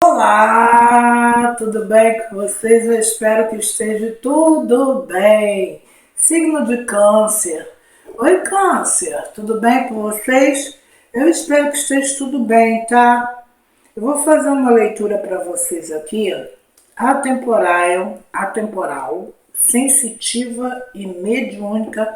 Olá, tudo bem com vocês? Eu espero que esteja tudo bem. Signo de Câncer. Oi, Câncer, tudo bem com vocês? Eu espero que esteja tudo bem, tá? Eu vou fazer uma leitura para vocês aqui, atemporal, sensitiva e mediúnica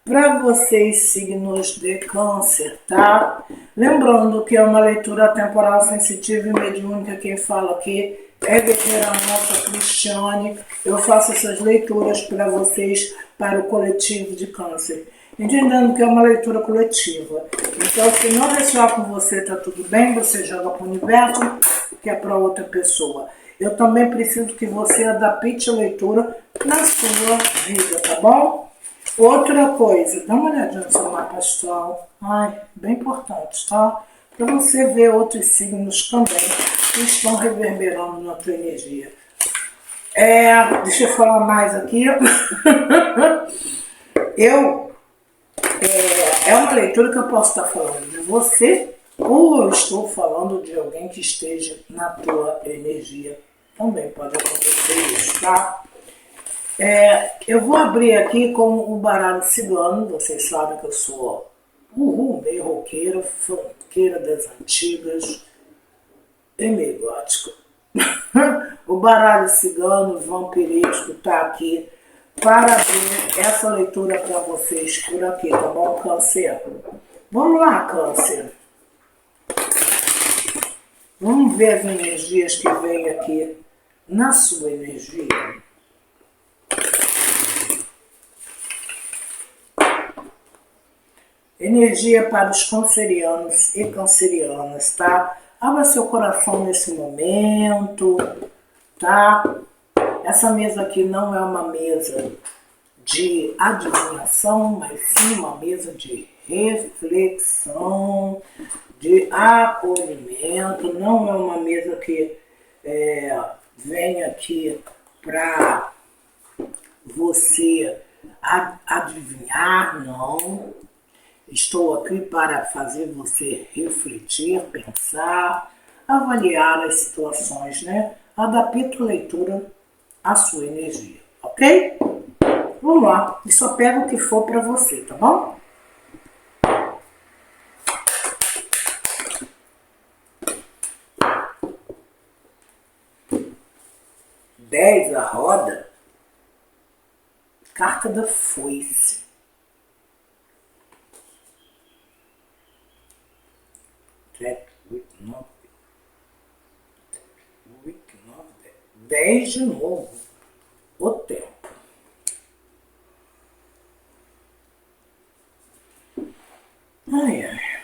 para vocês, signos de Câncer, tá? Lembrando que é uma leitura temporal, sensitiva e mediúnica. Quem fala aqui é Guerreira Nossa Cristiane. Eu faço essas leituras para vocês, para o coletivo de Câncer. Entendendo que é uma leitura coletiva. Então, se não deixar com você, tá tudo bem, você joga para o universo, que é para outra pessoa. Eu também preciso que você adapte a leitura na sua vida, tá bom? Outra coisa, dá uma olhadinha no seu mapa astral. Ai, bem importante, tá? Para você ver outros signos também que estão reverberando na tua energia. Deixa eu falar mais aqui. É uma leitura que eu posso estar falando de você ou eu estou falando de alguém que esteja na tua energia. Também pode acontecer isso, tá? Eu vou abrir aqui com o baralho cigano. Vocês sabem que eu sou meio roqueira, funkeira das antigas e meio gótico. O baralho cigano vampirístico tá aqui para abrir essa leitura para vocês por aqui, tá bom, Câncer? Vamos lá, Câncer. Vamos ver as energias que vêm aqui na sua energia. Energia para os cancerianos e cancerianas, tá? Abra seu coração nesse momento, tá? Essa mesa aqui não é uma mesa de adivinhação, mas sim uma mesa de reflexão, de acolhimento. Não é uma mesa que vem aqui para você adivinhar, não. Estou aqui para fazer você refletir, pensar, avaliar as situações, né? Adapte a leitura à sua energia, ok? Vamos lá, e só pega o que for para você, tá bom? Dez a roda, carta da foice. 10 de novo. O tempo. Ai, ai.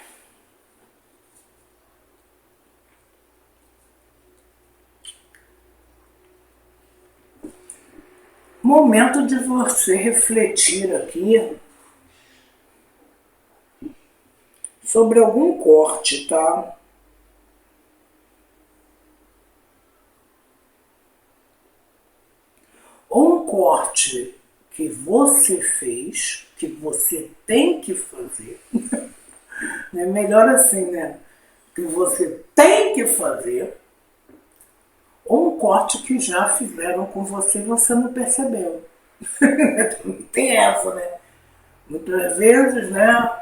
Momento de você refletir aqui sobre algum corte, tá? Ou um corte que você fez, que você tem que fazer. É melhor assim, né? Que você tem que fazer. Ou um corte que já fizeram com você e você não percebeu. Tem essa, né? Muitas vezes, né?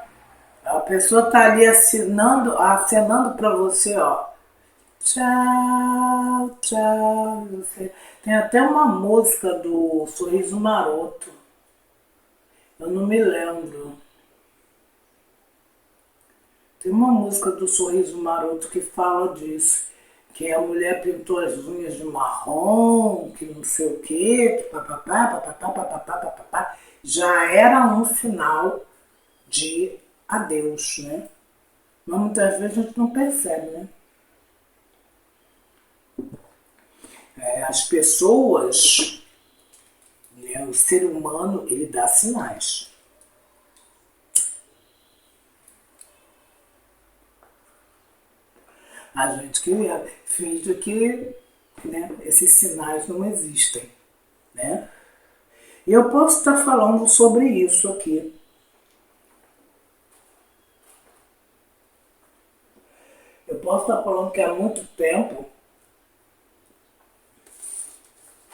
A pessoa tá ali acenando para você, ó. Tchau, tchau. Você. Tem até uma música do Sorriso Maroto. Eu não me lembro. Tem uma música do Sorriso Maroto que fala disso. Que a mulher pintou as unhas de marrom, que não sei o quê, que papapá, papapá, papapá, papapá. Já era um sinal de adeus, né? Mas muitas vezes a gente não percebe, né? As pessoas, né, o ser humano, ele dá sinais. A gente que finge que, né, esses sinais não existem, né? E eu posso estar falando sobre isso aqui. Eu posso estar falando que há muito tempo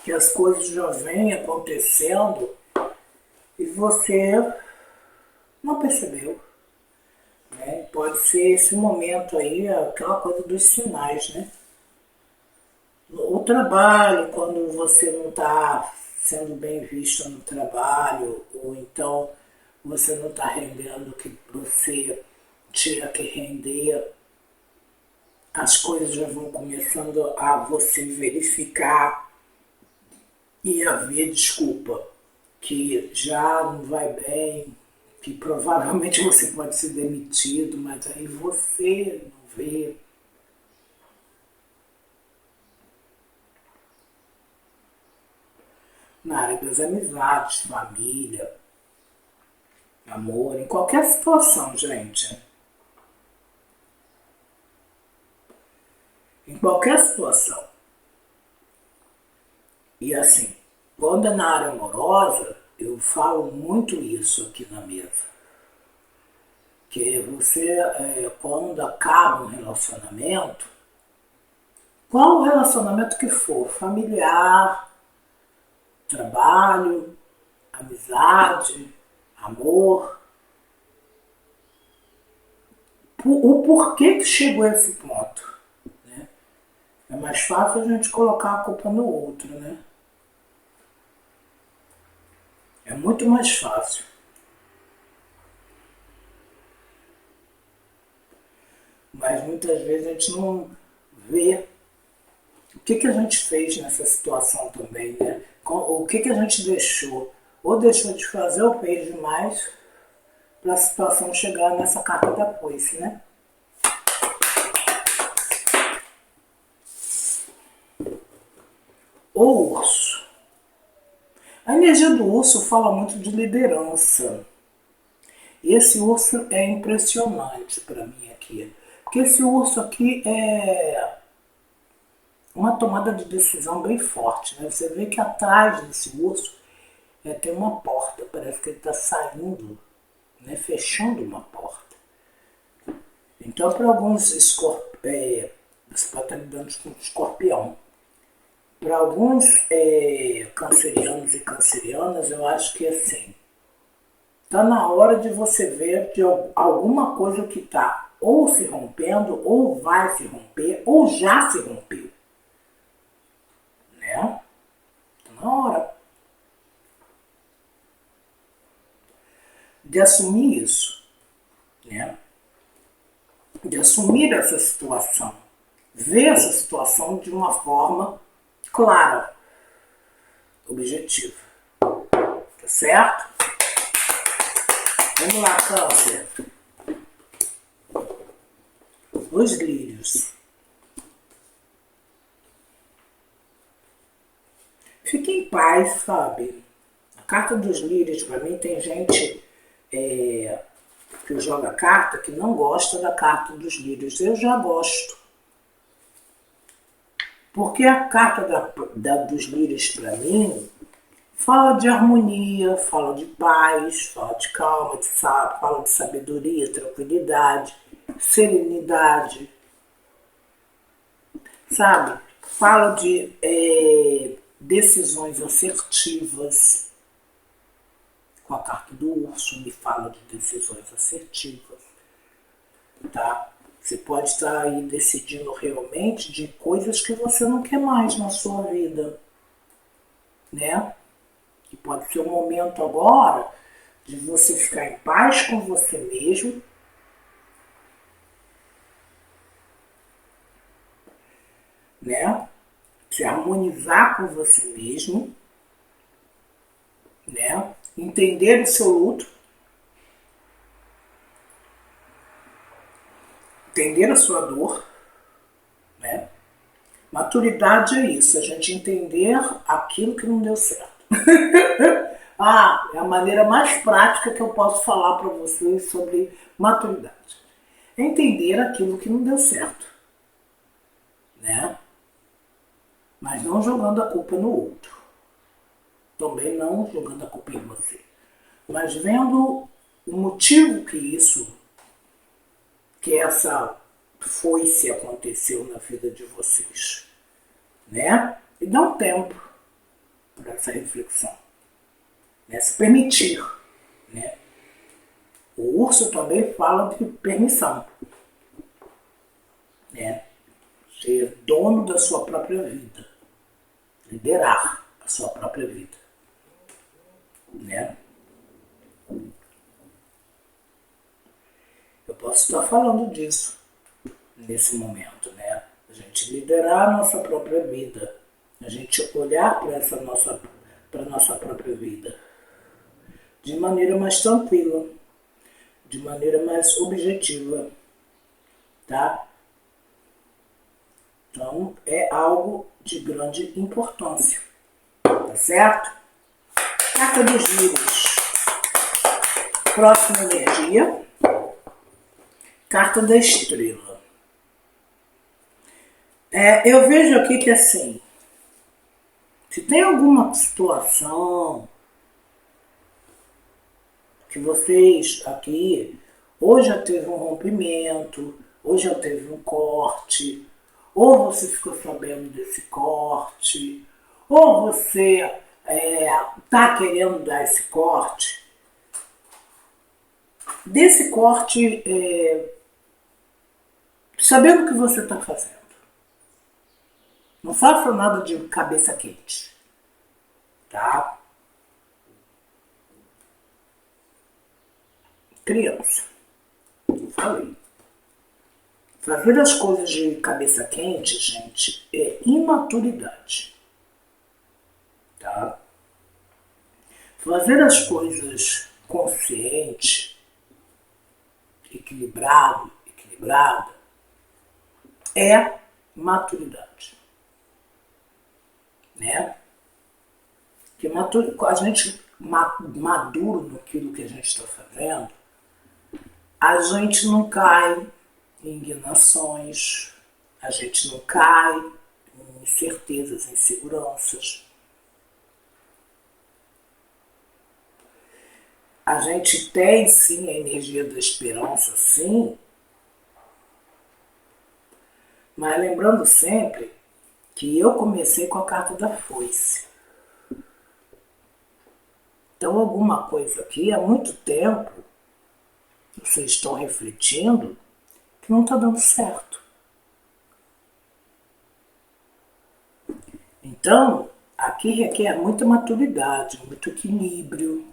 que as coisas já vêm acontecendo e você não percebeu, né? Pode ser esse momento aí, aquela coisa dos sinais, né? O trabalho, quando você não está sendo bem visto no trabalho, ou então você não está rendendo o que você tinha que render, as coisas já vão começando a você verificar e haver desculpa, que já não vai bem, que provavelmente você pode ser demitido, mas aí você não vê. Na área das amizades, família, amor, em qualquer situação, gente. Em qualquer situação. E assim, quando é na área amorosa, eu falo muito isso aqui na mesa. Que você, quando acaba um relacionamento, qual o relacionamento que for, familiar, trabalho, amizade, amor, o porquê que chegou a esse ponto, né? É mais fácil a gente colocar a culpa no outro, né? É muito mais fácil. Mas muitas vezes a gente não vê o que, que a gente fez nessa situação também, né? O que, que a gente deixou. Ou deixou de fazer ou fez demais para a situação chegar nessa carta da foice, né? O urso. A energia do urso fala muito de liderança. E esse urso é impressionante para mim aqui. Porque esse urso aqui é uma tomada de decisão bem forte, né? Você vê que atrás desse urso tem uma porta, parece que ele está saindo, né? Fechando uma porta. Então, para alguns você pode estar lidando com escorpião. Para alguns cancerianos e cancerianas, eu acho que assim, está na hora de você ver de alguma coisa que está ou se rompendo, ou vai se romper, ou já se rompeu. Né? Está na hora de assumir isso. Né? De assumir essa situação. Ver essa situação de uma forma clara, objetiva. Tá certo? Vamos lá, Câncer. Os lírios. Fique em paz, sabe? A carta dos lírios, para mim, tem gente que joga carta que não gosta da carta dos lírios. Eu já gosto. Porque a carta dos lírios, para mim, fala de harmonia, fala de paz, fala de calma, fala de sabedoria, tranquilidade, serenidade, sabe? Fala de decisões assertivas. Com a carta do urso, me fala de decisões assertivas, tá? Você pode estar aí decidindo realmente de coisas que você não quer mais na sua vida, né? Que pode ser o momento agora de você ficar em paz com você mesmo, né? Se harmonizar com você mesmo, né? Entender o seu luto, entender a sua dor, né? Maturidade é isso, a gente entender aquilo que não deu certo. É a maneira mais prática que eu posso falar para vocês sobre maturidade. É entender aquilo que não deu certo, né? Mas não jogando a culpa no outro. Também não jogando a culpa em você. Mas vendo o motivo que essa foice aconteceu na vida de vocês, né? E dá um tempo. sobre essa reflexão. Né? Se permitir. Né? O urso também fala de permissão. Né? Ser dono da sua própria vida. Liderar a sua própria vida. Né? Eu posso estar falando disso nesse momento, né? A gente liderar a nossa própria vida. A gente olhar para a nossa própria vida de maneira mais tranquila, de maneira mais objetiva, tá? Então, é algo de grande importância, tá certo? Carta dos Lírios. Próxima energia. Carta da Estrela. Eu vejo aqui que assim, se tem alguma situação que vocês aqui, ou já teve um rompimento, ou já teve um corte, ou você ficou sabendo desse corte, ou você está querendo dar esse corte, desse corte, sabendo o que você está fazendo. Não faça nada de cabeça quente, tá? Criança, falei. Fazer as coisas de cabeça quente, gente, é imaturidade, tá? Fazer as coisas consciente, equilibrada, é maturidade, né? Que a gente maduro naquilo que a gente está fazendo, a gente não cai em enganações, a gente não cai em incertezas, inseguranças. A gente tem sim a energia da esperança, sim, mas lembrando sempre que eu comecei com a carta da foice. Então alguma coisa aqui há muito tempo vocês estão refletindo que não está dando certo. Então, aqui requer muita maturidade, muito equilíbrio,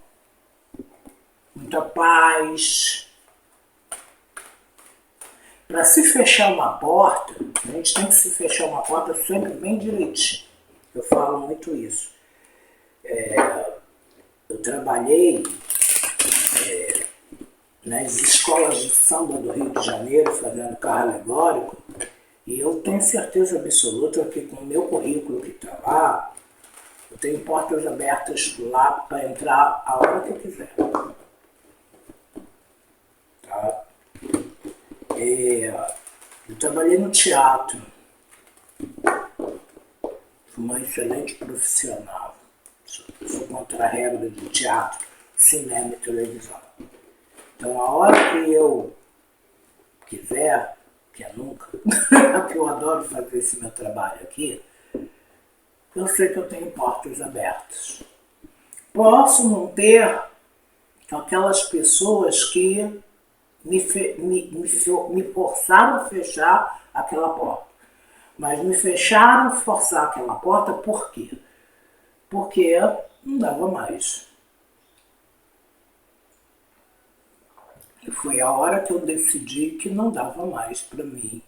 muita paz. Para se fechar uma porta, a gente tem que se fechar uma porta sempre bem direitinho. Eu falo muito isso. Eu trabalhei nas escolas de samba do Rio de Janeiro, fazendo carro alegórico, e eu tenho certeza absoluta que com o meu currículo que está lá, eu tenho portas abertas lá para entrar a hora que eu quiser. Tá? Eu trabalhei no teatro, fui uma excelente profissional, sou contra a regra do teatro, cinema e televisão. Então, a hora que eu quiser, que é nunca, porque eu adoro fazer esse meu trabalho aqui, eu sei que eu tenho portas abertas. Posso não ter aquelas pessoas que me forçaram a fechar aquela porta. Mas me fecharam a forçar aquela porta por quê? Porque não dava mais. E foi a hora que eu decidi que não dava mais para mim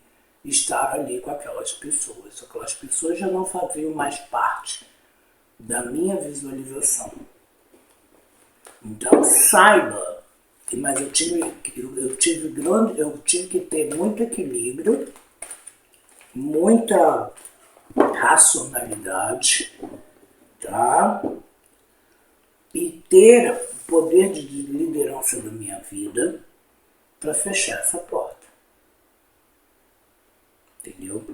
estar ali com aquelas pessoas. Aquelas pessoas já não faziam mais parte da minha visualização. Então saiba, mas eu tive que ter muito equilíbrio, muita racionalidade, tá? E ter o poder de liderança da minha vida para fechar essa porta. Entendeu?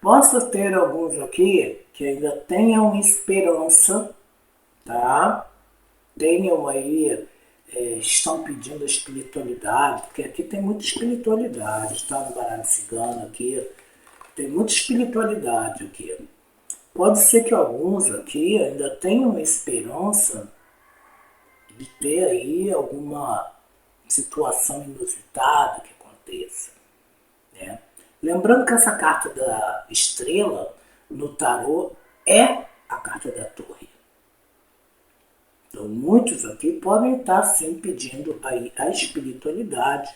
Posso ter alguns aqui que ainda tenham esperança, tá? Tenham aí, estão pedindo a espiritualidade, porque aqui tem muita espiritualidade, tá? No baralho cigano aqui, Tem muita espiritualidade aqui. Pode ser que alguns aqui ainda tenham esperança de ter aí alguma situação inusitada que aconteça, né? Lembrando que essa carta da estrela no tarô é a carta da torre. Então muitos aqui podem estar sim pedindo aí a espiritualidade,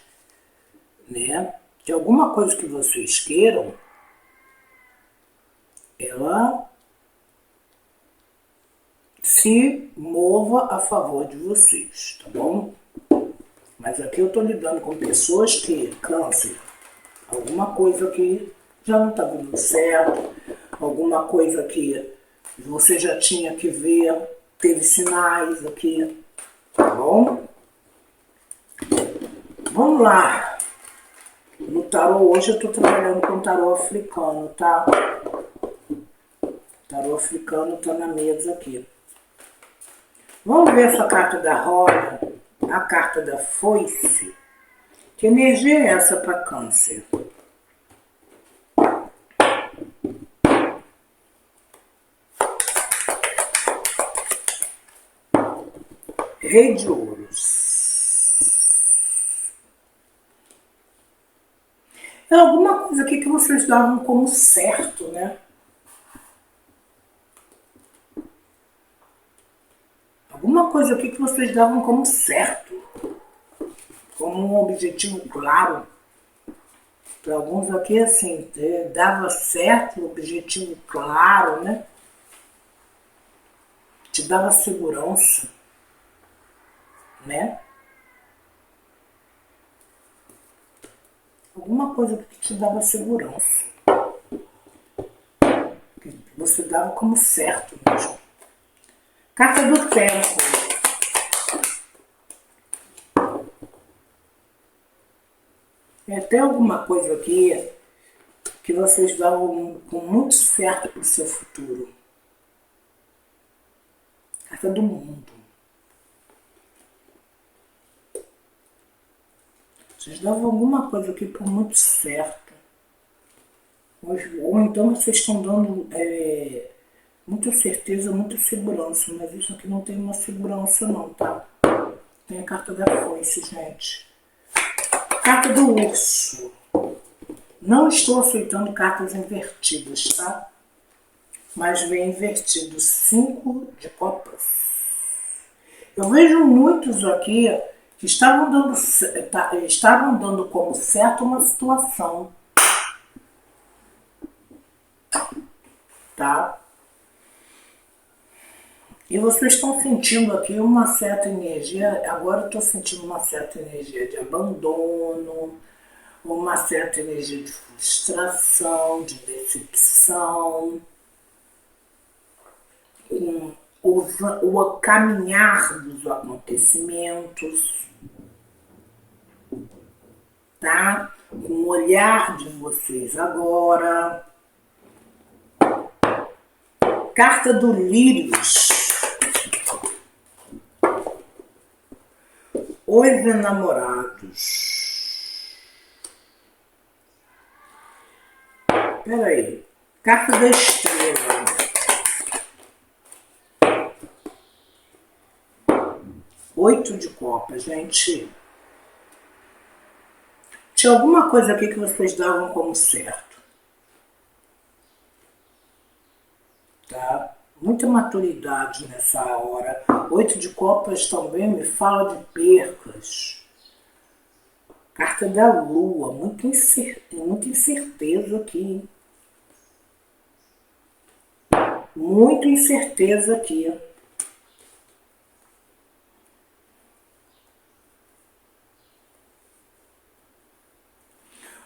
né? Que alguma coisa que vocês queiram, ela se mova a favor de vocês, tá bom? Mas aqui eu tô lidando com pessoas que, câncer, alguma coisa que já não tá dando certo, alguma coisa que você já tinha que ver, teve sinais aqui, tá bom? Vamos lá. No tarô hoje eu tô trabalhando com tarô africano, tá? Tarô africano tá na mesa aqui. Vamos ver essa carta da roda, a carta da foice. Que energia é essa para câncer? Rei de ouros. É alguma coisa aqui que vocês davam como certo, né? Alguma coisa aqui que vocês davam como certo. Como um objetivo claro. Para alguns aqui, assim, dava certo, objetivo claro, né? Te dava segurança, né? Alguma coisa que te dava segurança. Que você dava como certo mesmo. Carta do tempo. Tem alguma coisa aqui que vocês davam com muito certo para o seu futuro. Carta do mundo. Vocês davam alguma coisa aqui por muito certo. Ou então vocês estão dando muita certeza, muita segurança. Mas isso aqui não tem uma segurança não, tá? Tem a carta da foice, gente. Carta do urso. Não estou aceitando cartas invertidas, tá? Mas vem invertido 5 de copas. Eu vejo muitos aqui que estavam dando como certo uma situação, tá? E vocês estão sentindo aqui uma certa energia, agora eu estou sentindo uma certa energia de abandono, uma certa energia de frustração, de decepção, o caminhar dos acontecimentos, tá? Com o olhar de vocês agora. Carta do Lírios. Os enamorados. Peraí. Carta da Estrela. Oito de copas, gente. Tinha alguma coisa aqui que vocês davam como certo. Tá? Muita maturidade nessa hora. Oito de copas também me fala de percas. Carta da lua. Muita incerteza aqui. Muita incerteza aqui.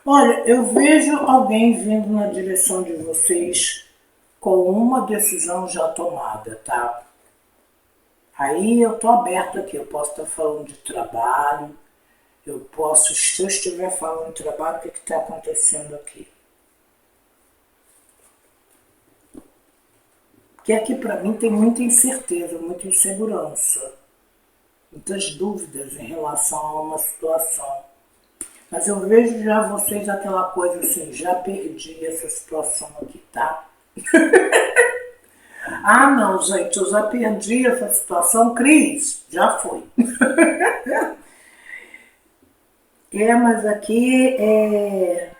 Olha, eu vejo alguém vindo na direção de vocês com uma decisão já tomada, tá? Aí eu tô aberto aqui, eu posso estar falando de trabalho, se eu estiver falando de trabalho, o que está acontecendo aqui? Porque aqui para mim tem muita incerteza, muita insegurança, muitas dúvidas em relação a uma situação. Mas eu vejo já vocês aquela coisa assim, já perdi essa situação aqui, tá? Ah, não, gente, eu já perdi essa situação, Cris, já foi. Mas aqui é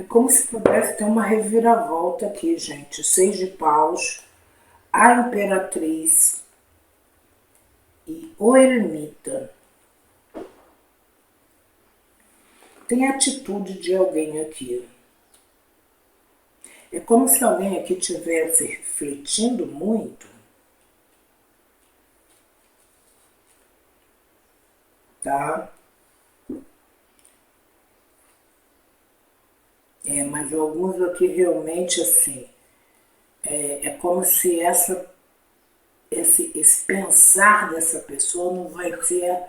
como se pudesse ter uma reviravolta aqui, gente. Seis de paus, a imperatriz e o eremita. Tem atitude de alguém aqui. É como se alguém aqui estivesse refletindo muito, tá? Mas alguns aqui realmente assim, é como se esse pensar dessa pessoa não vai ser.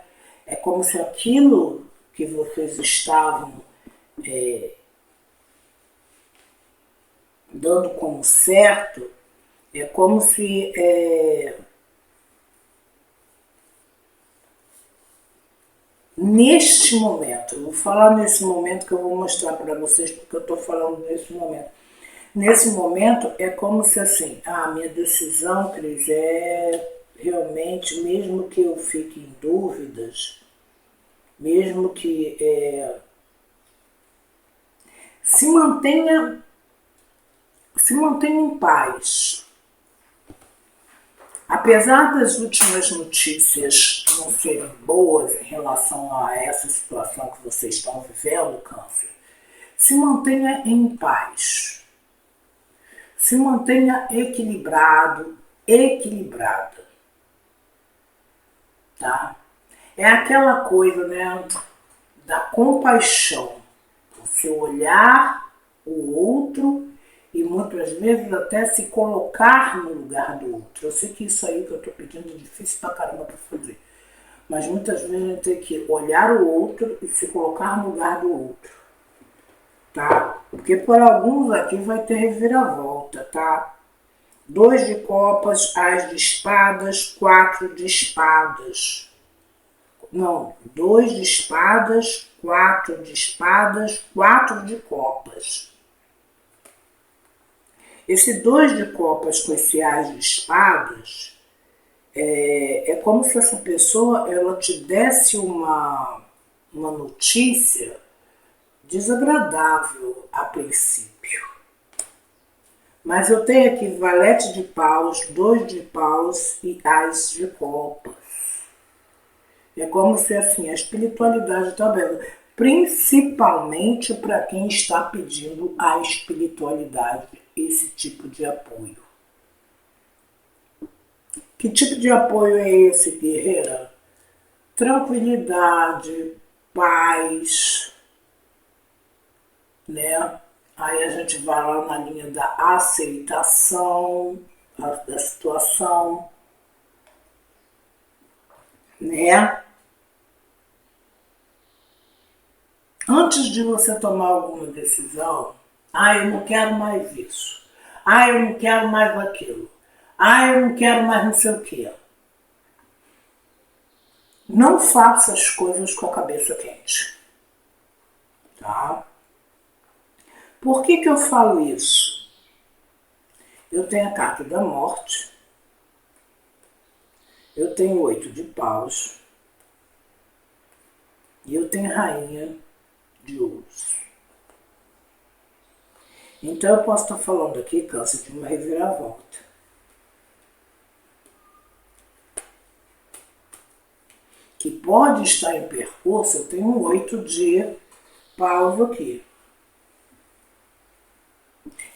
É como se aquilo que vocês estavam dando como certo, é como se neste momento, eu vou falar nesse momento que eu vou mostrar para vocês porque eu estou falando nesse momento. Nesse momento é como se assim, a minha decisão, Cris, é realmente, mesmo que eu fique em dúvidas, mesmo que se mantenha, se mantenha em paz. Apesar das últimas notícias não serem boas em relação a essa situação que vocês estão vivendo, Câncer, se mantenha em paz. Se mantenha equilibrado, equilibrada, tá? É aquela coisa, né, da compaixão. Você olhar o outro e muitas vezes até se colocar no lugar do outro. Eu sei que isso aí que eu estou pedindo é difícil pra caramba para fazer. Mas muitas vezes a gente tem que olhar o outro e se colocar no lugar do outro. Tá? Porque por alguns aqui vai ter reviravolta, tá? Dois de copas, as de espadas, quatro de espadas. Não, dois de espadas, quatro de copas. Esse dois de copas com esse as de espadas é como se essa pessoa ela te desse uma notícia desagradável a princípio. Mas eu tenho aqui valete de paus, dois de paus e as de copas. É como se assim, a espiritualidade está vendo. Principalmente para quem está pedindo a espiritualidade, esse tipo de apoio. Que tipo de apoio é esse, guerreira? Tranquilidade, paz, né? Aí a gente vai lá na linha da aceitação da situação, né? Antes de você tomar alguma decisão, eu não quero mais isso. Eu não quero mais aquilo. Eu não quero mais não sei o quê. Não faça as coisas com a cabeça quente. Tá? Por que eu falo isso? Eu tenho a carta da morte. Eu tenho 8 de paus. E eu tenho a rainha de ouros. Então eu posso estar falando aqui, Câncer, de uma reviravolta. Que pode estar em percurso, eu tenho 8 de paus aqui.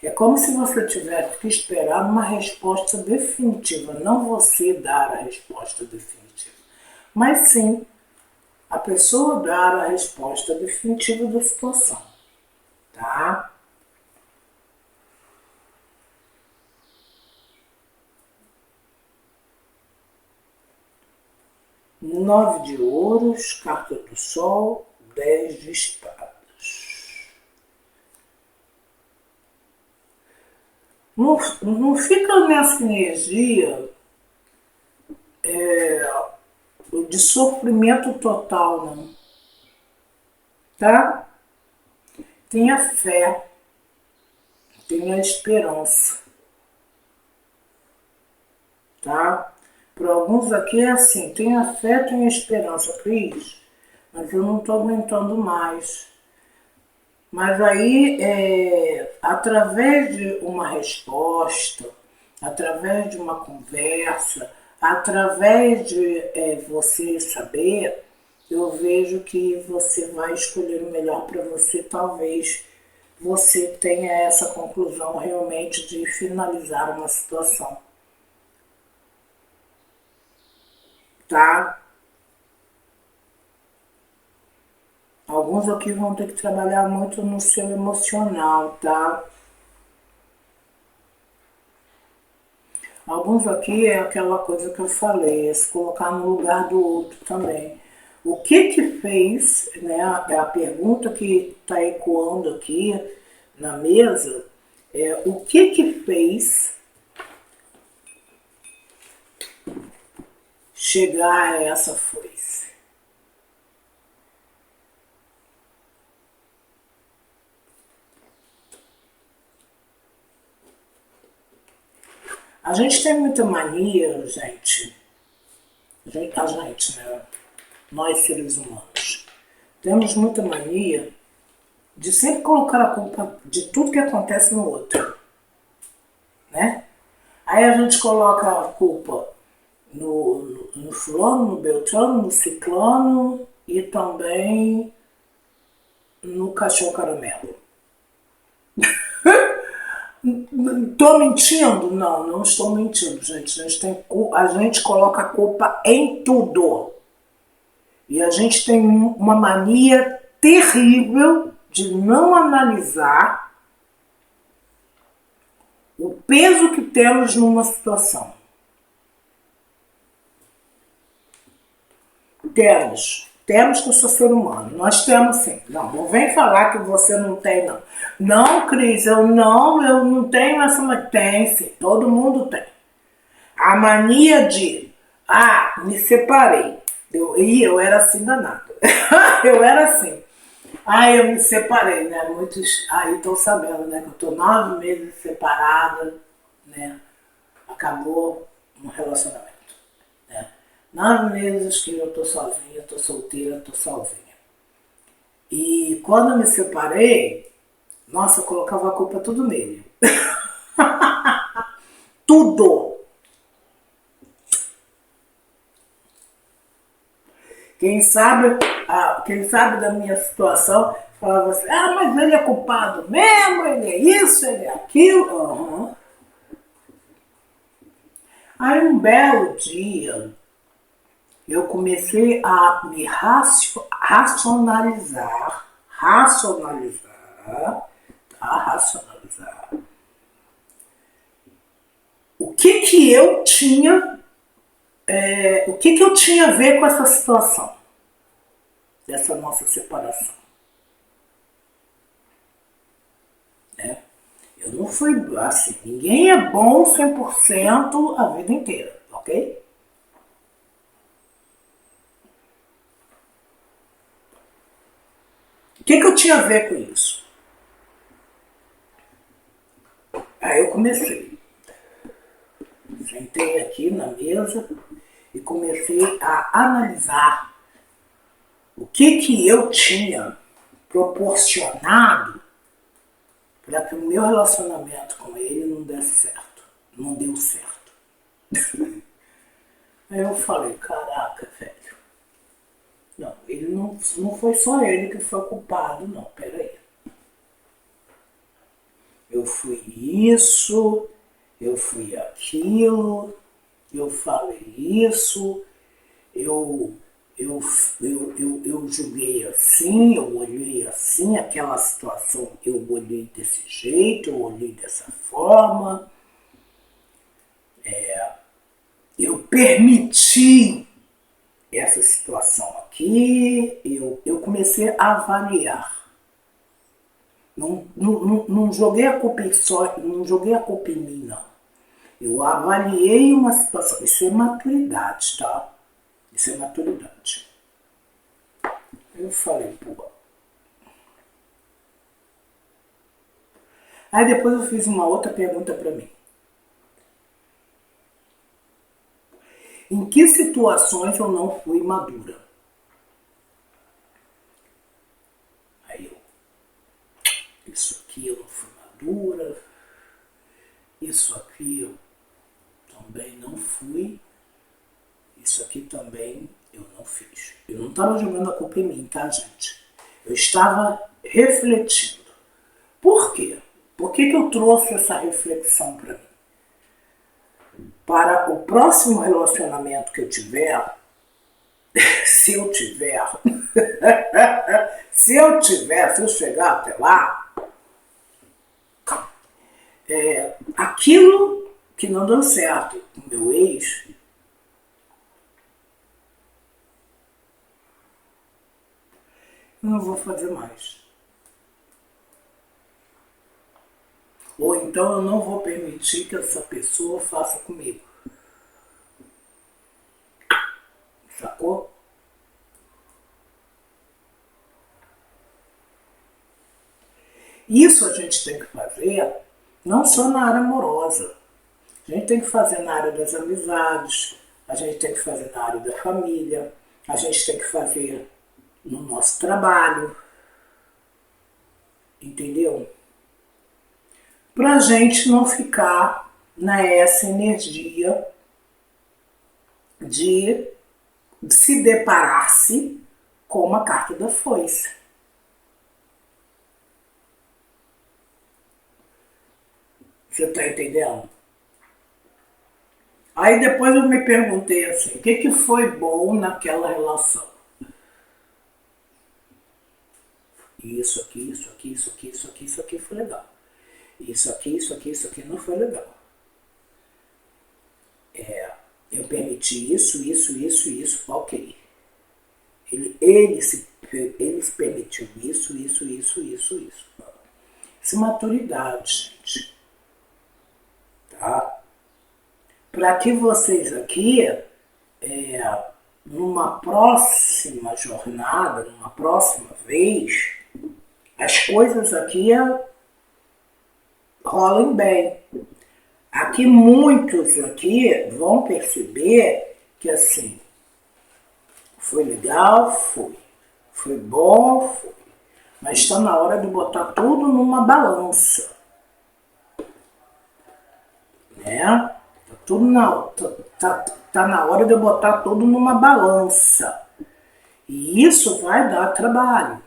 É como se você tivesse que esperar uma resposta definitiva, não você dar a resposta definitiva, mas sim a pessoa dar a resposta definitiva da situação, tá? Nove de ouros, carta do sol, 10 de espadas. Não fica nessa energia de sofrimento total, não. Tá? Tenha fé, tenha esperança, tá? Para alguns aqui é assim, tenha fé, tenha esperança, Cris, mas eu não estou aguentando mais. Mas aí, através de uma resposta, através de uma conversa, através de você saber, eu vejo que você vai escolher o melhor para você. Talvez você tenha essa conclusão realmente de finalizar uma situação, tá? Alguns aqui vão ter que trabalhar muito no seu emocional, tá? Alguns aqui é aquela coisa que eu falei, é se colocar no lugar do outro também. O que que fez, né? É a pergunta que está ecoando aqui na mesa, o que que fez chegar a essa foice? A gente tem muita mania, gente, né? Nós seres humanos, temos muita mania de sempre colocar a culpa de tudo que acontece no outro, né? Aí a gente coloca a culpa no fulano, no beltrano, no ciclano e também no cachorro caramelo. Estou mentindo? Não, não estou mentindo, gente. A gente coloca a culpa em tudo. E a gente tem uma mania terrível de não analisar o peso que temos numa situação. Temos que eu sou ser humano. Nós temos sim. Não vem falar que você não tem, não. Não, Cris, eu não tenho essa mania. Tem sim, todo mundo tem. A mania de, me separei. Eu era assim danado. Eu era assim. Eu me separei, né? Muitos aí estão sabendo, né? Que eu tô 9 meses separada, né? Acabou um relacionamento, né? 9 meses que eu tô sozinha, tô solteira, tô sozinha. E quando eu me separei, nossa, eu colocava a culpa tudo nele. Tudo! Quem sabe da minha situação falava assim, mas ele é culpado mesmo, ele é isso, ele é aquilo. Uhum. Aí um belo dia eu comecei a me racionalizar, o que eu tinha, o que eu tinha a ver com essa situação, dessa nossa separação. Né? Eu não fui assim, ninguém é bom 100% a vida inteira, ok? O que eu tinha a ver com isso? Aí eu comecei. Sentei aqui na mesa e comecei a analisar o que eu tinha proporcionado para que o meu relacionamento com ele não desse certo. Não deu certo. Aí eu falei, caraca, velho. Não, ele não foi só ele que foi culpado, não, peraí. Eu fui isso, eu fui aquilo, eu falei isso, eu julguei assim, eu olhei assim, aquela situação eu olhei desse jeito, eu olhei dessa forma, eu permiti essa situação aqui, eu comecei a avaliar. Não joguei a culpa não joguei a culpa em mim, não. Eu avaliei uma situação. Isso é maturidade, tá? Isso é maturidade. Eu falei, pô. Aí depois eu fiz uma outra pergunta para mim. Em que situações eu não fui madura? Aí eu, isso aqui eu não fui madura, isso aqui eu também não fui, isso aqui também eu não fiz. Eu não estava jogando a culpa em mim, tá, gente? Eu estava refletindo. Por quê? Por que eu trouxe essa reflexão para mim? Para o próximo relacionamento que eu tiver, se eu tiver, se eu chegar até lá, aquilo que não deu certo com meu ex, eu não vou fazer mais. Ou então eu não vou permitir que essa pessoa faça comigo. Sacou? Isso a gente tem que fazer não só na área amorosa. A gente tem que fazer na área das amizades, a gente tem que fazer na área da família, a gente tem que fazer no nosso trabalho. Entendeu? Pra gente não ficar nessa energia de se deparar-se com uma carta da foice. Você tá entendendo? Aí depois eu me perguntei assim, o que foi bom naquela relação? Isso aqui, isso aqui, isso aqui, isso aqui, isso aqui foi legal. Isso aqui, isso aqui, isso aqui não foi legal. Eu permiti isso, ok. Ele se permitiu isso. Isso é maturidade, gente. Tá? Para que vocês aqui, numa próxima jornada, numa próxima vez, as coisas aqui rolem bem. Aqui muitos aqui vão perceber que assim, foi legal, foi bom, foi, mas está na hora de botar tudo numa balança, né? Tá na hora de botar tudo numa balança. E isso vai dar trabalho,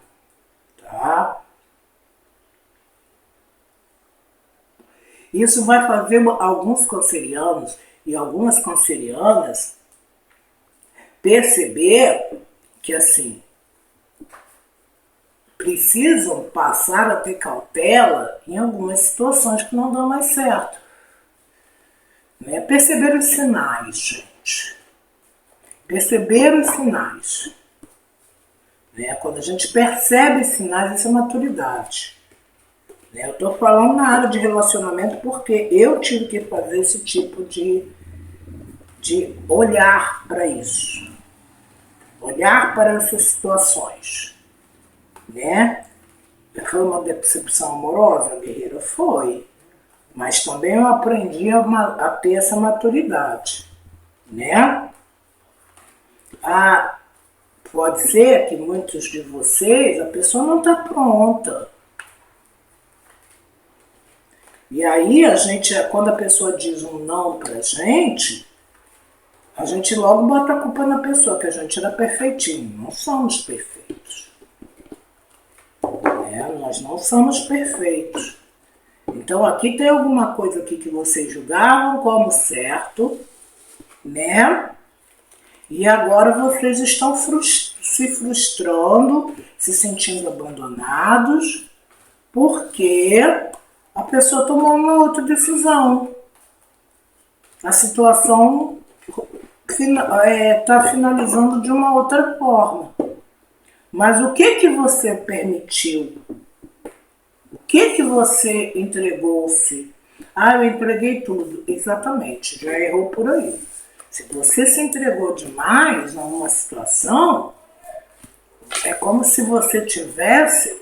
tá? Isso vai fazer alguns cancerianos e algumas cancerianas perceber que, assim, precisam passar a ter cautela em algumas situações que não dão mais certo. Né? Perceber os sinais, gente. Perceber os sinais. Né? Quando a gente percebe sinais, isso é maturidade. Né? Eu estou falando na área de relacionamento porque eu tive que fazer esse tipo de olhar para isso. Olhar para essas situações. Né? Foi uma decepção amorosa, guerreira? Foi. Mas também eu aprendi a ter essa maturidade. Né? Pode ser que muitos de vocês, a pessoa não está pronta. E aí a gente, quando a pessoa diz um não pra gente, a gente logo bota a culpa na pessoa, que a gente era perfeitinho. Não somos perfeitos. Nós não somos perfeitos. Então aqui tem alguma coisa aqui que vocês julgavam como certo, né? E agora vocês estão se frustrando, se sentindo abandonados, porque a pessoa tomou uma outra decisão. A situação está finalizando de uma outra forma. Mas o que você permitiu? O que você entregou-se Ah, eu entreguei tudo. Exatamente, já errou por aí. Se você se entregou demais a uma situação, é como se você tivesse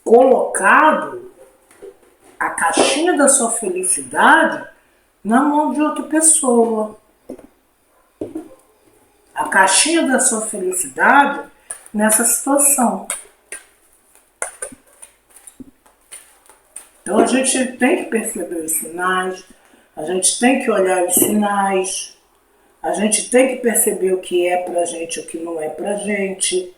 colocado a caixinha da sua felicidade na mão de outra pessoa. A caixinha da sua felicidade nessa situação. Então a gente tem que perceber os sinais, a gente tem que olhar os sinais, a gente tem que perceber o que é pra gente e o que não é pra gente,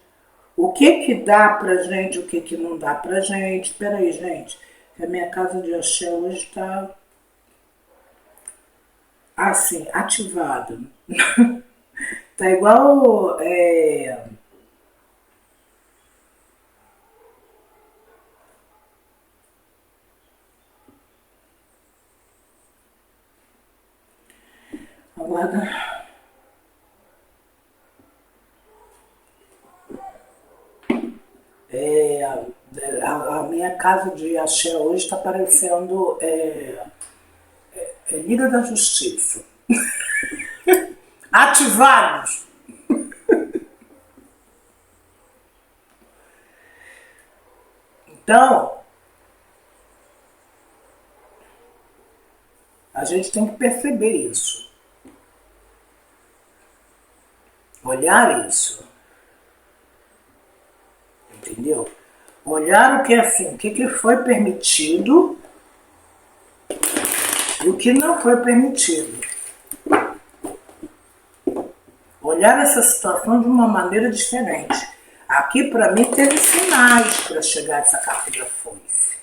o que dá pra gente, o que não dá pra gente. Peraí, gente, a minha casa de axé hoje tá assim, ativada. Tá igual aguarda. A minha casa de axé hoje está parecendo Liga da Justiça. Ativados! Então, a gente tem que perceber isso. Olhar isso. Entendeu? Olhar o que é assim, o que foi permitido e o que não foi permitido. Olhar essa situação de uma maneira diferente. Aqui, para mim, teve sinais para chegar essa carta da foice.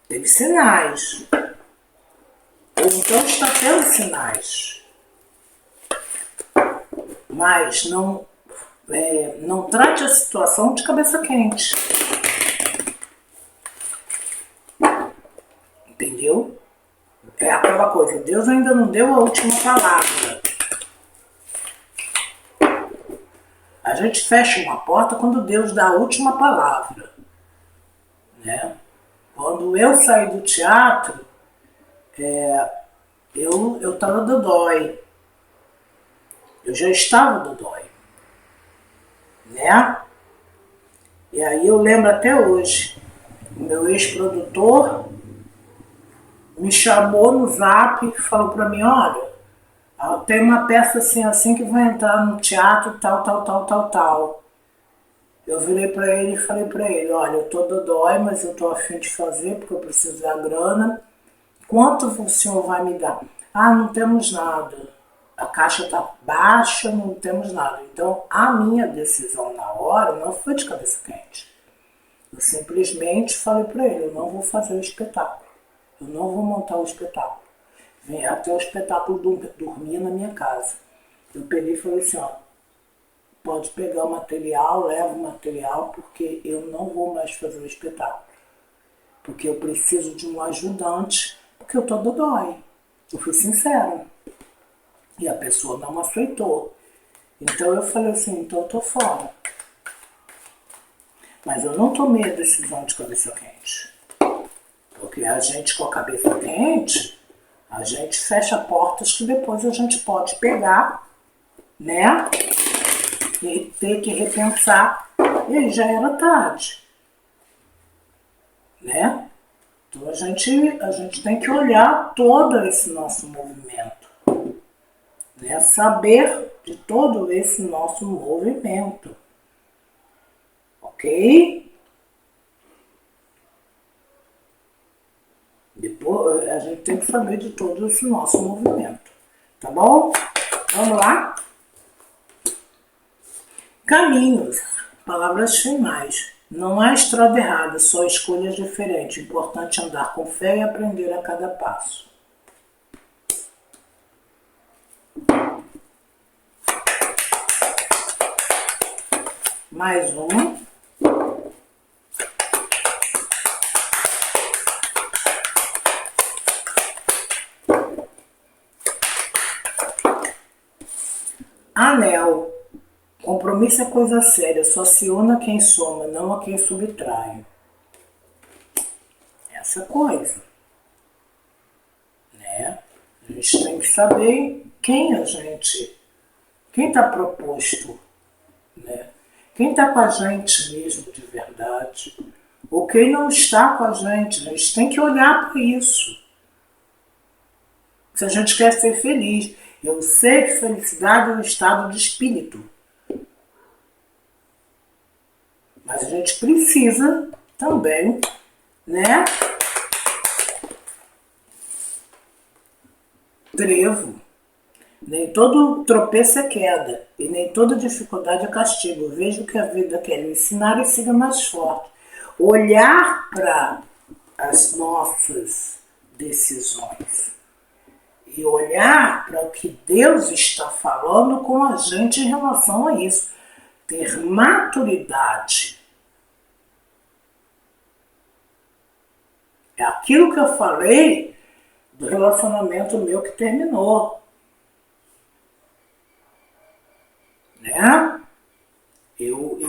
Teve sinais. Ou então está tendo sinais. Mas não trate a situação de cabeça quente. Entendeu? É aquela coisa, Deus ainda não deu a última palavra. A gente fecha uma porta quando Deus dá a última palavra. Né? Quando eu saí do teatro, eu estava dodói. Eu já estava dodói. Né? E aí eu lembro até hoje, o meu ex-produtor me chamou no zap e falou pra mim, olha, tem uma peça assim que vai entrar no teatro, tal. Eu virei pra ele e falei pra ele, olha, eu tô dodói, mas eu tô a fim de fazer porque eu preciso da grana. Quanto o senhor vai me dar? Ah, não temos nada. A caixa tá baixa, não temos nada. Então, a minha decisão na hora não foi de cabeça quente. Eu simplesmente falei pra ele, eu não vou fazer o espetáculo. Eu não vou montar o espetáculo. Vem até o espetáculo dormir na minha casa. Eu peguei e falei assim, ó, pode pegar o material, leva o material, porque eu não vou mais fazer o espetáculo. Porque eu preciso de um ajudante, porque eu tô dodói. Eu fui sincera. E a pessoa não aceitou. Então eu falei assim, então eu tô fora. Mas eu não tomei a decisão de cabeça quente. Porque a gente com a cabeça quente, a gente fecha portas que depois a gente pode pegar, né? E ter que repensar. E aí já era tarde. Né? Então a gente tem que olhar todo esse nosso movimento. Né? Saber de todo esse nosso movimento. Ok? Depois a gente tem que saber de todo esse nosso movimento. Tá bom? Vamos lá? Caminhos. Palavras finais. Não há estrada errada, só escolhas diferentes. Importante andar com fé e aprender a cada passo. Mais uma. Anel. Compromisso é coisa séria, só se une a quem soma, não a quem subtrai. essa coisa, né? A gente tem que saber quem está proposto, né? Quem está com a gente mesmo de verdade, ou quem não está com a gente tem que olhar para isso. Se a gente quer ser feliz, eu sei que felicidade é um estado de espírito, mas a gente precisa também, né? Trevo. Nem todo tropeço é queda, e nem toda dificuldade é castigo. Veja o que a vida quer lhe ensinar e siga mais forte. Olhar para as nossas decisões e olhar para o que Deus está falando com a gente em relação a isso. Ter maturidade. É aquilo que eu falei do relacionamento meu que terminou. Né? Eu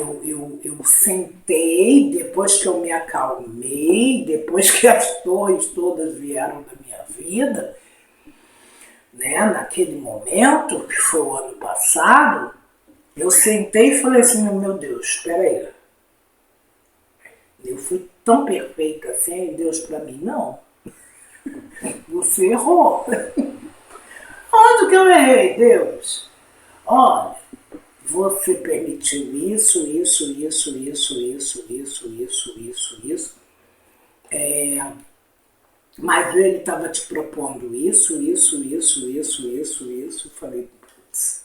sentei, depois que eu me acalmei, depois que as torres todas vieram da minha vida, né? Naquele momento, que foi o ano passado, eu sentei e falei assim, meu Deus, espera aí. Eu fui tão perfeita assim, Deus para mim, não. Você errou. Onde que eu errei, Deus? Olha, você permitiu isso. Mas ele estava te propondo isso. Falei, putz.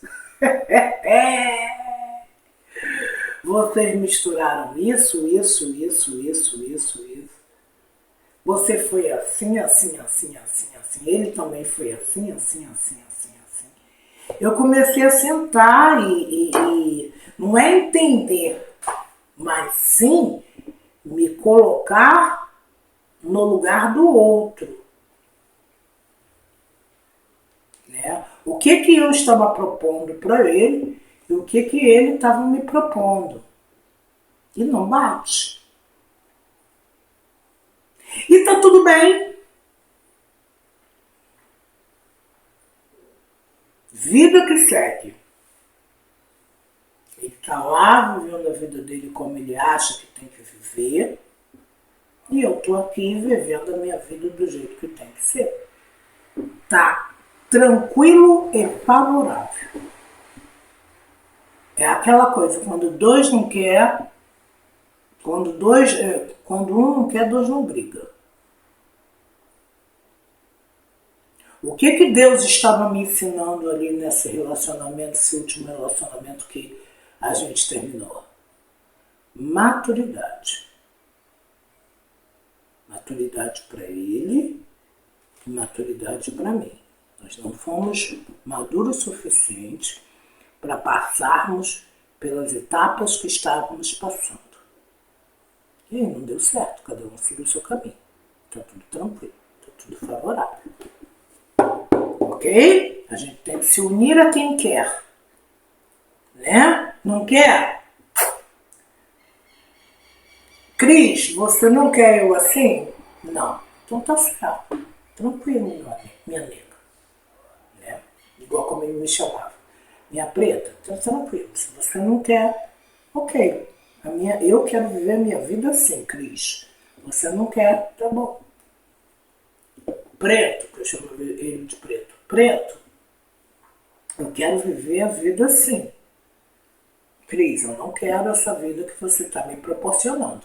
Vocês misturaram isso. Você foi assim. Ele também foi assim. Eu comecei a sentar e não é entender, mas sim me colocar no lugar do outro. Né? O que eu estava propondo para ele e o que ele estava me propondo. E não bate. E tá tudo bem. Vida que segue. Ele está lá vivendo a vida dele como ele acha que tem que viver. E eu estou aqui vivendo a minha vida do jeito que tem que ser. Tá tranquilo e favorável. É aquela coisa, quando dois não quer, quando um não quer, dois não briga. O que Deus estava me ensinando ali nesse relacionamento, esse último relacionamento que a gente terminou? Maturidade. Maturidade para ele e maturidade para mim. Nós não fomos maduros o suficiente para passarmos pelas etapas que estávamos passando. E aí não deu certo, cada um seguiu o seu caminho. Está tudo tranquilo, está tudo favorável. Ok? A gente tem que se unir a quem quer. Né? Não quer? Cris, você não quer eu assim? Não. Então tá certo. Tranquilo, minha nega. Né? Igual como ele me chamava. Minha preta, tá tranquilo. Se você não quer, ok. Eu quero viver a minha vida assim, Cris. Você não quer, tá bom. Preto, que eu chamo ele de preto. Preto, eu quero viver a vida assim. Cris, eu não quero essa vida que você está me proporcionando.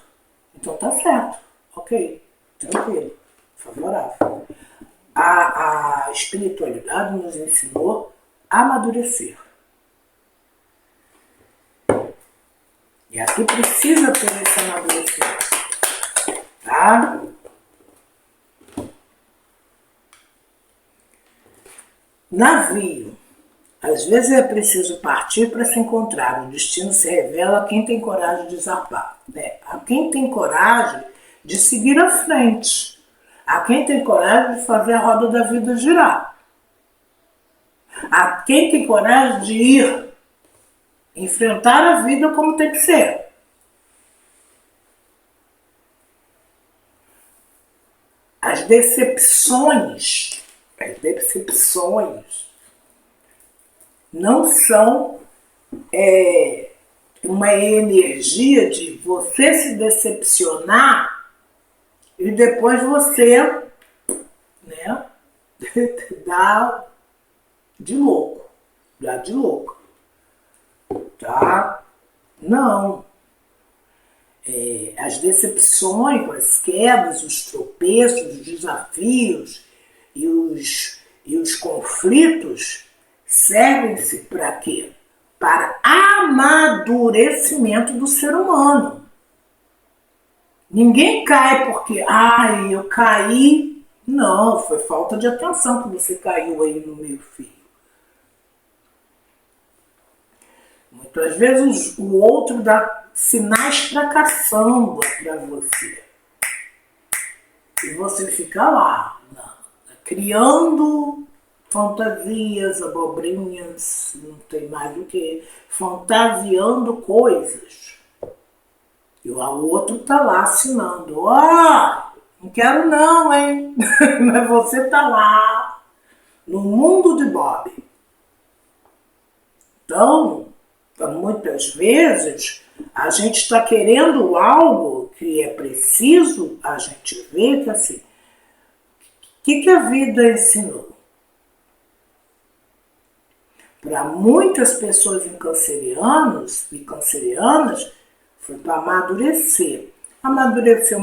Então tá certo, ok, tranquilo, favorável. A espiritualidade nos ensinou a amadurecer. E aqui precisa ter esse amadurecimento. Tá? Navio. Às vezes é preciso partir para se encontrar. O destino se revela a quem tem coragem de zarpar. A quem tem coragem de seguir à frente. A quem tem coragem de fazer a roda da vida girar. A quem tem coragem de ir enfrentar a vida como tem que ser. decepções não são uma energia de você se decepcionar e depois você, né, dá de louco, tá? Não. As decepções, as quedas, os tropeços, os desafios e os conflitos servem-se para quê? Para amadurecimento do ser humano. Ninguém cai porque, eu caí. Não, foi falta de atenção que você caiu aí no meio fio. Muitas vezes o outro dá sinais pra caçamba pra você. E você fica lá, criando fantasias, abobrinhas, não tem mais do que fantasiando coisas. E o outro tá lá assinando. Não quero não, hein? Mas você tá lá, no mundo de Bob. Então, muitas vezes, a gente está querendo algo que é preciso a gente ver que assim, o que a vida ensinou? Para muitas pessoas cancerianos e cancerianas, foi para amadurecer. Amadurecer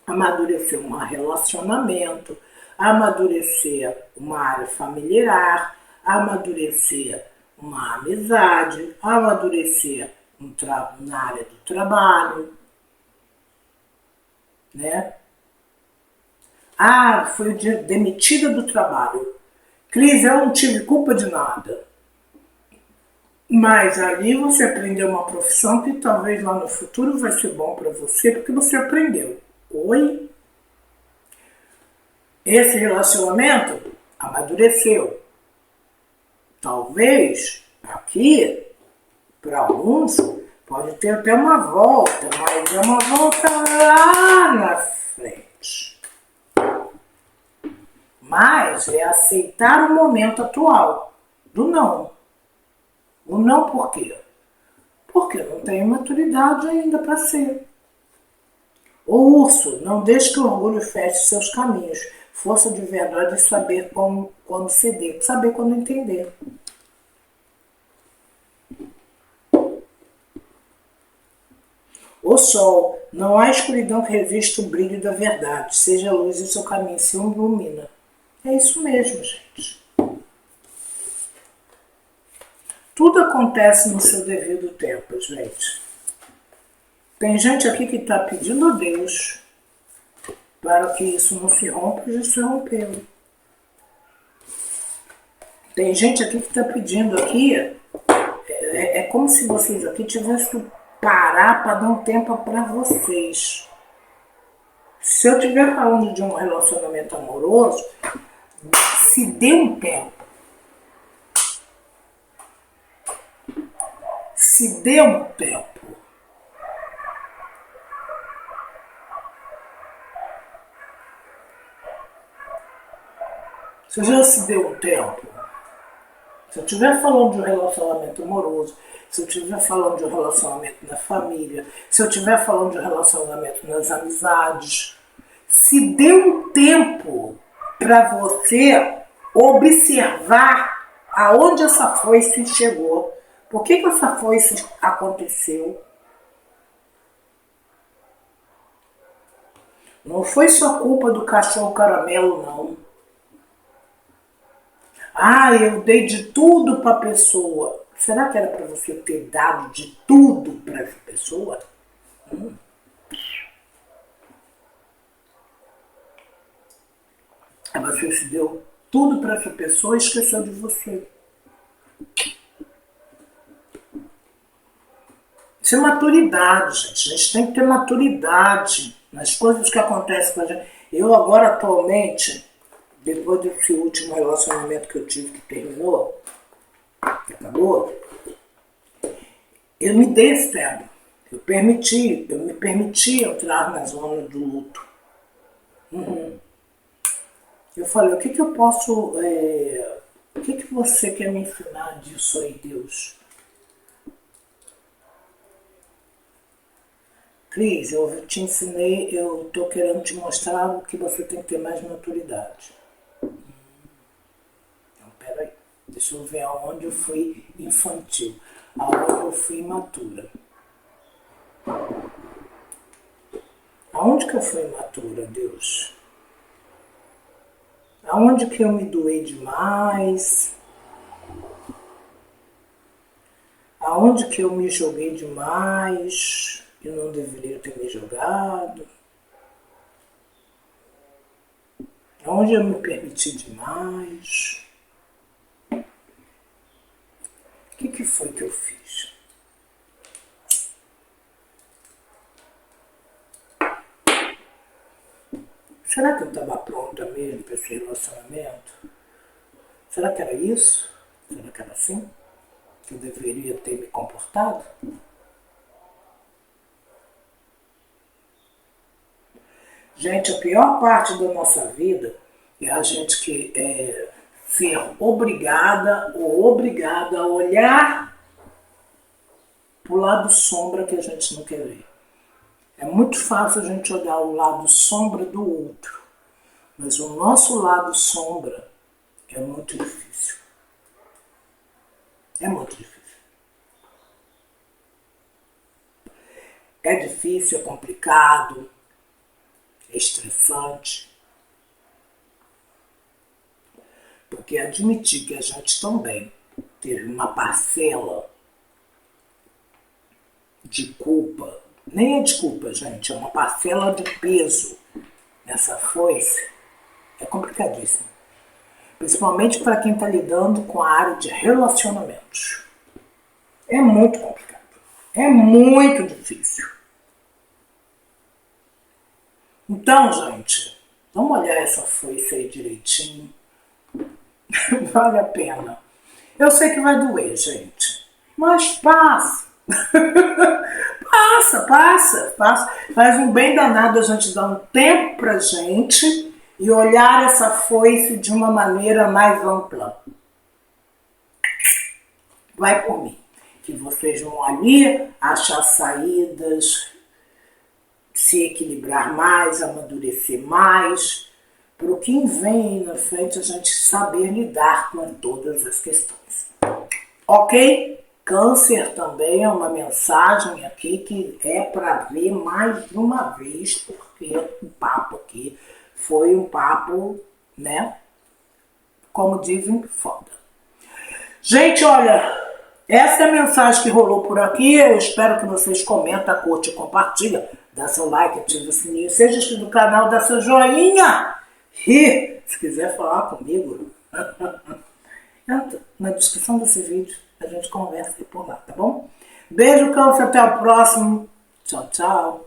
amadurecer um relacionamento, amadurecer uma área familiar, amadurecer uma amizade, amadurecer na área do trabalho, né? Fui demitida do trabalho. Cris, eu não tive culpa de nada. Mas ali você aprendeu uma profissão que talvez lá no futuro vai ser bom para você, porque você aprendeu. Oi? Esse relacionamento amadureceu. Talvez aqui, para alguns, pode ter até uma volta, mas é uma volta lá na frente. Mas é aceitar o momento atual do não. O não por quê? Porque não tem maturidade ainda para ser. O urso, não deixe que o orgulho feche seus caminhos. Força de verdade é saber quando ceder, saber quando entender. O sol, não há escuridão que revista o brilho da verdade. Seja a luz e seu caminho se ilumina. É isso mesmo, gente. Tudo acontece no seu devido tempo, gente. Tem gente aqui que está pedindo a Deus para que isso não se rompa e já se rompeu. Tem gente aqui que está pedindo aqui, é como se vocês aqui tivessem que parar para dar um tempo para vocês. Se eu estiver falando de um relacionamento amoroso, se dê um tempo. Se dê um tempo. Você já se deu um tempo? Se eu estiver falando de um relacionamento amoroso, se eu estiver falando de um relacionamento na família, se eu estiver falando de um relacionamento nas amizades, se dê um tempo para você observar aonde essa foice chegou. Por que essa foice aconteceu? Não foi só culpa do cachorro caramelo, não. Eu dei de tudo para a pessoa. Será que era para você ter dado de tudo para essa pessoa? Você se deu tudo para essa pessoa e esqueceu de você. Isso é maturidade, gente. A gente tem que ter maturidade nas coisas que acontecem com a gente. Eu agora, atualmente, depois desse último relacionamento que eu tive que terminou, que acabou, eu me dei esse tempo. Eu me permiti entrar na zona do luto. Eu falei, o que eu posso, o que você quer me ensinar disso aí, Deus? Cris, eu te ensinei, eu tô querendo te mostrar o que você tem que ter mais maturidade. Então, peraí, deixa eu ver aonde eu fui infantil, aonde eu fui imatura. Aonde que eu fui imatura, Deus? Aonde que eu me doei demais? Aonde que eu me joguei demais? Eu não deveria ter me jogado? Aonde eu me permiti demais? O que foi que eu fiz? Será que eu estava pronta mesmo para esse relacionamento? Será que era isso? Será que era assim? Que eu deveria ter me comportado? Gente, a pior parte da nossa vida é a gente ser obrigada ou obrigada a olhar para o lado sombra que a gente não quer ver. É muito fácil a gente olhar o lado sombra do outro, mas o nosso lado sombra é muito difícil. É muito difícil. É difícil, é complicado, é estressante. Porque admitir que a gente também teve uma parcela de culpa, nem é de culpa, gente, é uma parcela de peso nessa foice, é complicadíssimo. Principalmente para quem está lidando com a área de relacionamentos. É muito complicado. É muito difícil. Então, gente, vamos olhar essa foice aí direitinho. Vale a pena. Eu sei que vai doer, gente. Mas passa. Passa. Faz um bem danado a gente dar um tempo pra gente e olhar essa foice de uma maneira mais ampla. Vai por mim. Que vocês vão ali achar saídas, se equilibrar mais, amadurecer mais, para o que vem na frente a gente saber lidar com todas as questões. Ok? Câncer também é uma mensagem aqui que é para ver mais de uma vez, porque o papo aqui foi um papo, né? Como dizem, foda. Gente, olha, essa é a mensagem que rolou por aqui. Eu espero que vocês comentem, curtem, compartilhem, dá seu like, ativa o sininho, seja inscrito no canal, dá seu joinha. E se quiser falar comigo, entra na descrição desse vídeo, a gente conversa aí por lá, tá bom? Beijo, Câncer, até o próximo. Tchau, tchau.